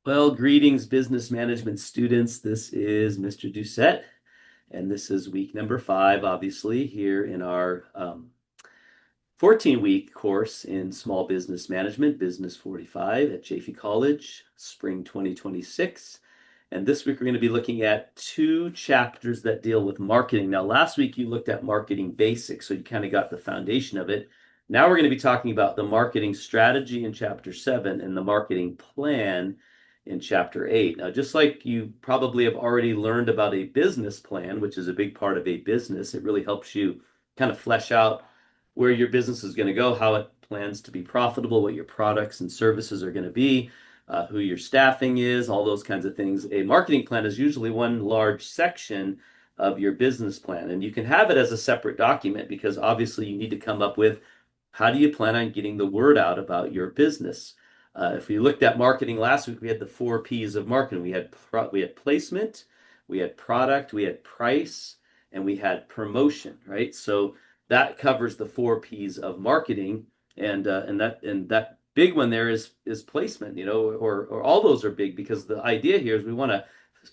Well, greetings, business management students. This is Mr. Doucette, and this is week number 5, obviously, here in our 14-week course in small business management, BUS45 at Chaffey College, spring 2026. And this week we're going to be looking at 2 chapters that deal with marketing. Now, last week you looked at marketing basics, so you kind of got the foundation of it. Now we're going to be talking about the marketing strategy in chapter 7 and the marketing plan in chapter 8. Now, just like you probably have already learned about a business plan, which is a big part of a business, it really helps you kind of flesh out where your business is going to go, how it plans to be profitable, what your products and services are going to be, who your staffing is, all those kinds of things. A marketing plan is usually one large section of your business plan. And you can have it as a separate document because obviously you need to come up with how do you plan on getting the word out about your business. If we looked at marketing last week, we had the 4 P's of marketing. We had placement, we had product, we had price, and we had promotion, right? So that covers the 4 P's of marketing, and that big one there is placement, or all those are big because the idea here is we want to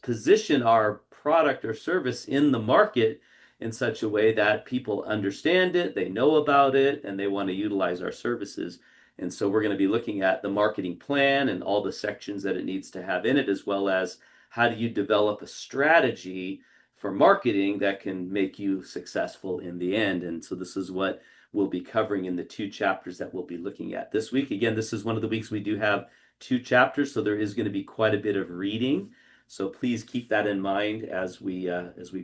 position our product or service in the market in such a way that people understand it, they know about it, and they want to utilize our services. And so we're going to be looking at the marketing plan and all the sections that it needs to have in it, as well as how do you develop a strategy for marketing that can make you successful in the end. And so this is what we'll be covering in the 2 chapters that we'll be looking at this week. Again, this is one of the weeks we do have 2 chapters, so there is going to be quite a bit of reading. So please keep that in mind as we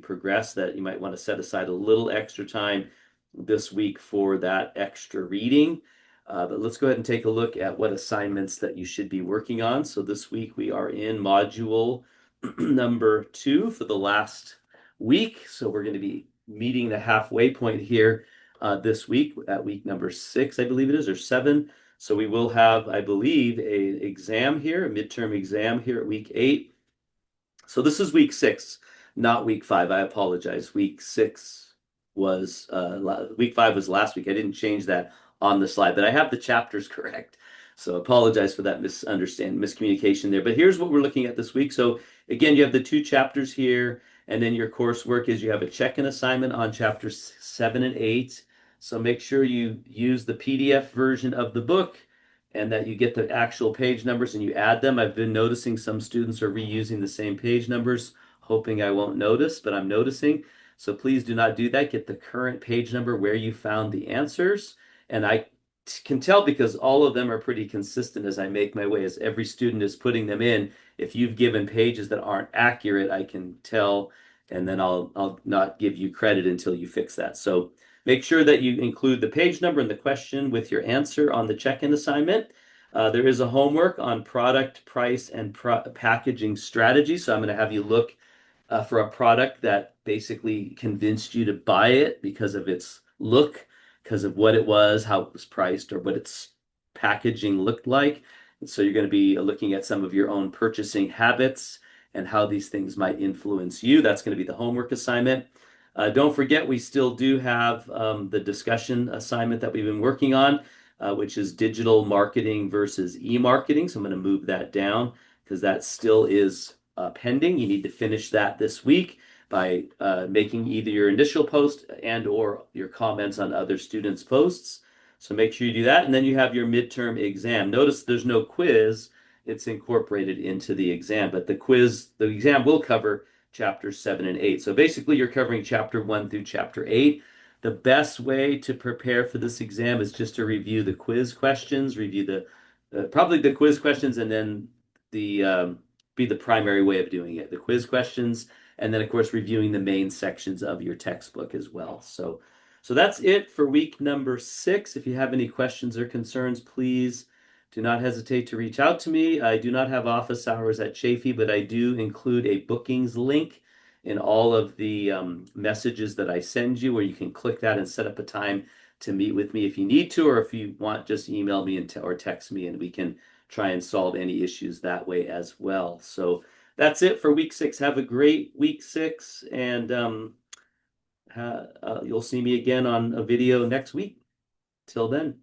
progress, that you might want to set aside a little extra time this week for that extra reading. But let's go ahead and take a look at what assignments that you should be working on. So this week we are in module number 2 for the last week. So we're going to be meeting the halfway point here this week at week number 6, I believe it is, or 7. So we will have, I believe, a exam here, a midterm exam here at week 8. So this is week 6, not week 5. I apologize. Week 5 was last week. I didn't change that on the slide, but I have the chapters correct. So apologize for that miscommunication there. But here's what we're looking at this week. So again, you have the 2 chapters here, and then your coursework is you have a check-in assignment on chapters 7 and 8. So make sure you use the PDF version of the book and that you get the actual page numbers and you add them. I've been noticing some students are reusing the same page numbers, hoping I won't notice, but I'm noticing. So please do not do that. Get the current page number where you found the answers. And I can tell because all of them are pretty consistent as I make my way, as every student is putting them in. If you've given pages that aren't accurate, I can tell, and then I'll not give you credit until you fix that. So make sure that you include the page number and the question with your answer on the check-in assignment. There is a homework on product, price, and packaging strategy. So I'm going to have you look for a product that basically convinced you to buy it because of its look, because of what it was, how it was priced, or what its packaging looked like. And so you're going to be looking at some of your own purchasing habits and how these things might influence you. That's going to be the homework assignment. Don't forget, we still do have the discussion assignment that we've been working on, which is digital marketing versus e-marketing. So I'm going to move that down because that still is pending. You need to finish that this week by making either your initial post and or your comments on other students' posts. So make sure you do that. And then you have your midterm exam. Notice there's no quiz. It's incorporated into the exam, but the exam will cover chapters 7 and 8. So basically you're covering chapter 1 through chapter 8. The best way to prepare for this exam is just to review the quiz questions, review probably the quiz questions, and then be the primary way of doing it. The quiz questions, and then of course reviewing the main sections of your textbook as well. So that's it for week number 6. If you have any questions or concerns, please do not hesitate to reach out to me. I do not have office hours at Chaffey, but I do include a bookings link in all of the messages that I send you, where you can click that and set up a time to meet with me if you need to, or if you want, just email me or text me, and we can try and solve any issues that way as well. So that's it for week 6. Have a great week 6, and you'll see me again on a video next week. Till then.